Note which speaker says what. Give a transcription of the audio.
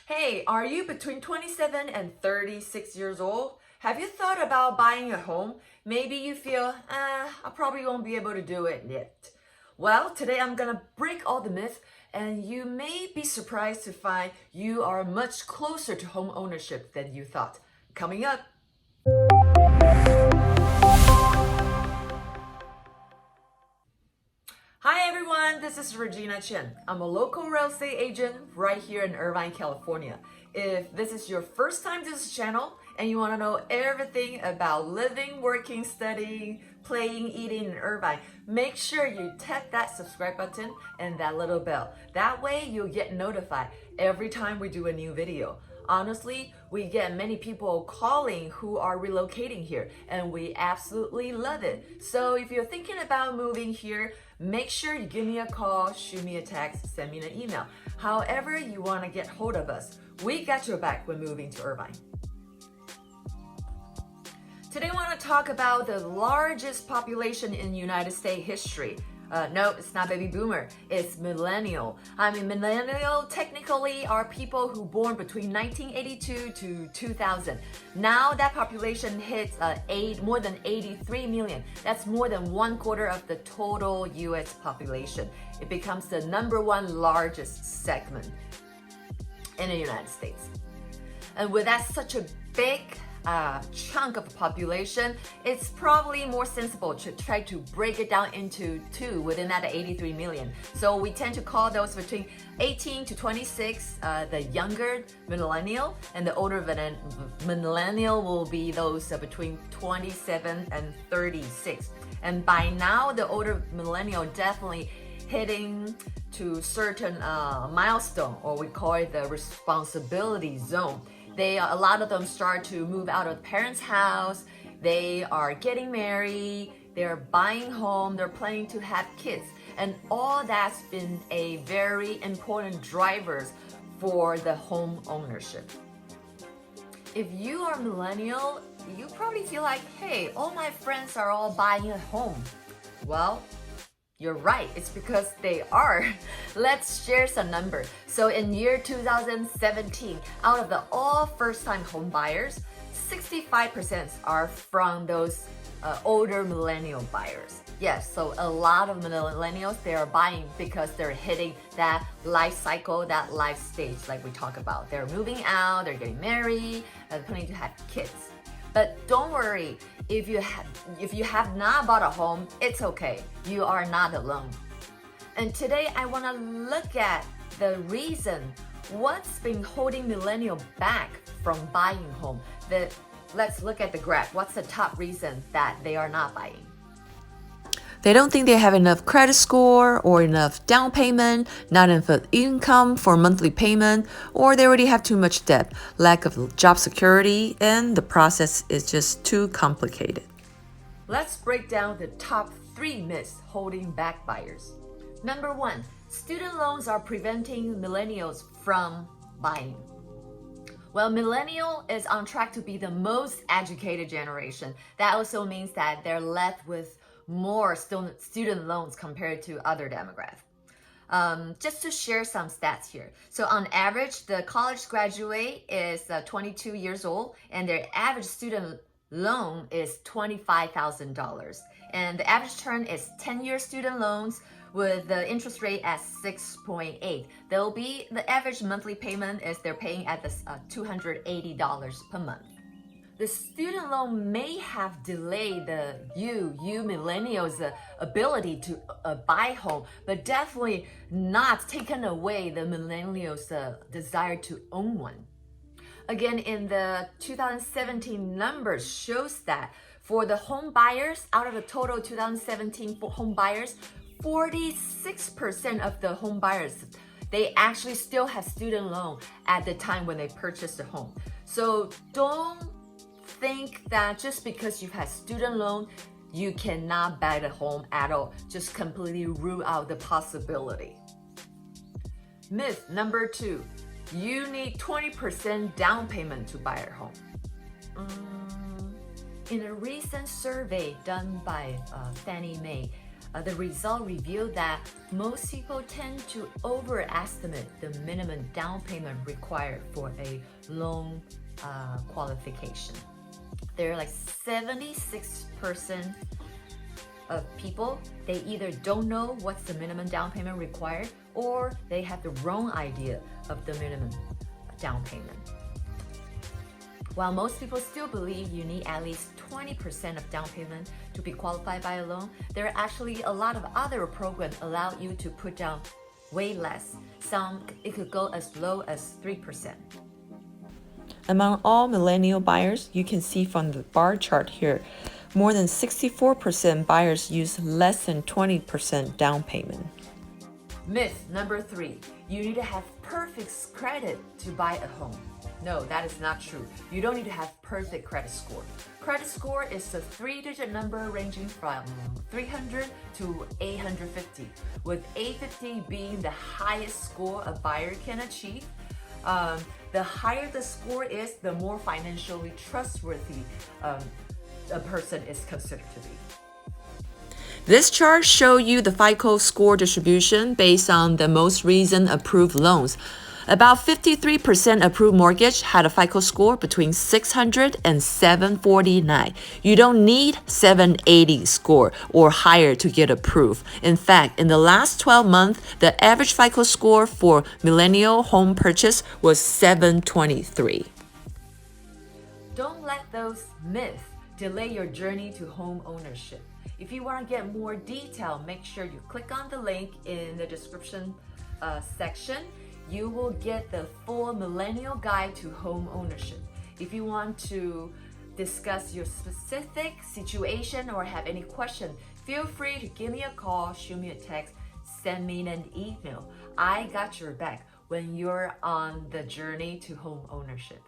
Speaker 1: Hey, are you between 27 and 36 years old? Have you thought about buying a home? Maybe you feel, I probably won't be able to do it yet. Well, today I'm gonna break all the myths, and you may be surprised to find you are much closer to home ownership than you thought. Coming up. Hi everyone, this is Regina Chen. I'm a local real estate agent right here in Irvine, California. If this is your first time to this channel and you want to know everything about living, working, studying, playing, eating in Irvine, make sure you tap that subscribe button and that little bell. That way you'll get notified every time we do a new video. Honestly, we get many people calling who are relocating here, and we absolutely love it. So if you're thinking about moving here, make sure you give me a call, shoot me a text, send me an email. However you want to get hold of us, we got your back when moving to Irvine. Today I want to talk about the largest population in United States history. No, it's not baby boomer, it's millennial. Millennial technically are people who born between 1982 to 2000. Now that population hits more than 83 million. That's more than 1/4 of the total US population. It becomes the #1 largest segment in the United States. And with that such a big chunk of the population, it's probably more sensible to try to break it down into two within that 83 million. So we tend to call those between 18 to 26 the younger millennial, and the older millennial will be those between 27 and 36. And by now, the older millennial definitely hitting to certain milestone, or we call it the responsibility zone. A lot of them start to move out of parents' house, they are getting married, they're buying home, they're planning to have kids. And all that's been a very important drivers for the home ownership. If you are millennial, you probably feel like, hey, all my friends are all buying a home. Well, you're right, it's because they are. Let's share some numbers. So in year 2017, out of the all first-time home buyers, 65% are from those older millennial buyers. Yes, so a lot of millennials, they are buying because they're hitting that life cycle, that life stage like we talk about. They're moving out, they're getting married, and planning to have kids. But don't worry, if you have not bought a home, it's okay. You are not alone. And today I want to look at the reason what's been holding millennial back from buying home. Let's look at the graph. What's the top reason that they are not buying?
Speaker 2: They don't think they have enough credit score or enough down payment, not enough income for monthly payment, or they already have too much debt, lack of job security, and the process is just too complicated.
Speaker 1: Let's break down the top 3 myths holding back buyers. Number 1, student loans are preventing millennials from buying. Well, millennial is on track to be the most educated generation. That also means that they're left with more student loans compared to other demographics. Just to share some stats here. So on average, the college graduate is 22 years old, and their average student loan is $25,000. And the average term is 10-year student loans with the interest rate at 6.8. The average monthly payment is they're paying at $280 per month. The student loan may have delayed you millennials' ability to buy home, but definitely not taken away the millennials' desire to own one. Again, in the 2017 numbers shows that for the home buyers, out of the total 2017 home buyers, 46% of the home buyers, they actually still have student loan at the time when they purchased the home. So don't think that just because you've had student loan, you cannot buy the home at all. Just completely rule out the possibility. Myth number 2, you need 20% down payment to buy a home. In a recent survey done by Fannie Mae, The result revealed that most people tend to overestimate the minimum down payment required for a loan qualification. There are like 76% of people, they either don't know what's the minimum down payment required or they have the wrong idea of the minimum down payment. While most people still believe you need at least 20% of down payment to be qualified by a loan, there are actually a lot of other programs allow you to put down way less. Some, it could go as low as 3%.
Speaker 2: Among all millennial buyers, you can see from the bar chart here, more than 64% buyers use less than 20% down payment.
Speaker 1: Myth number 3, you need to have perfect credit to buy a home. No, that is not true. You don't need to have perfect credit score. Credit score is a 3-digit number ranging from 300 to 850, with 850 being the highest score a buyer can achieve. The higher the score is, the more financially trustworthy a person is considered to be.
Speaker 2: This chart shows you the FICO score distribution based on the most recent approved loans. About 53% approved mortgage had a FICO score between 600 and 749. You don't need 780 score or higher to get approved. In fact, in the last 12 months, the average FICO score for millennial home purchase was 723.
Speaker 1: Don't let those myths delay your journey to home ownership. If you want to get more detail, make sure you click on the link in the description section. You will get the full millennial guide to home ownership. If you want to discuss your specific situation or have any question, feel free to give me a call, shoot me a text, send me an email. I got your back when you're on the journey to home ownership.